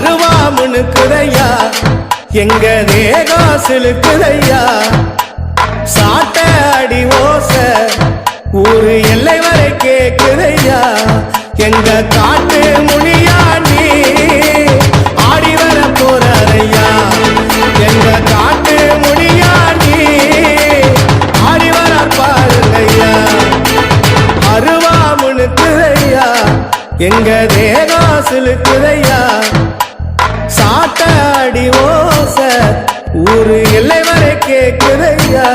அருவாமுனுக்குதையா எங்க தேகம் சிலுக்குதையா சாட்ட அடி ஓச ஊரு எல்லை வரை கேக்குதையா எங்க காட்டு முனியா நீ ஆடி வர போறையா எங்க காட்டு முனியா நீ ஆடி வர பாருங்கய்யா அருவாமுனுக்குதையா எங்க தேகம் சிலுக்குதையா சாட்ட அடி ஓச ஊரு எல்லை வரை கேக்குதையா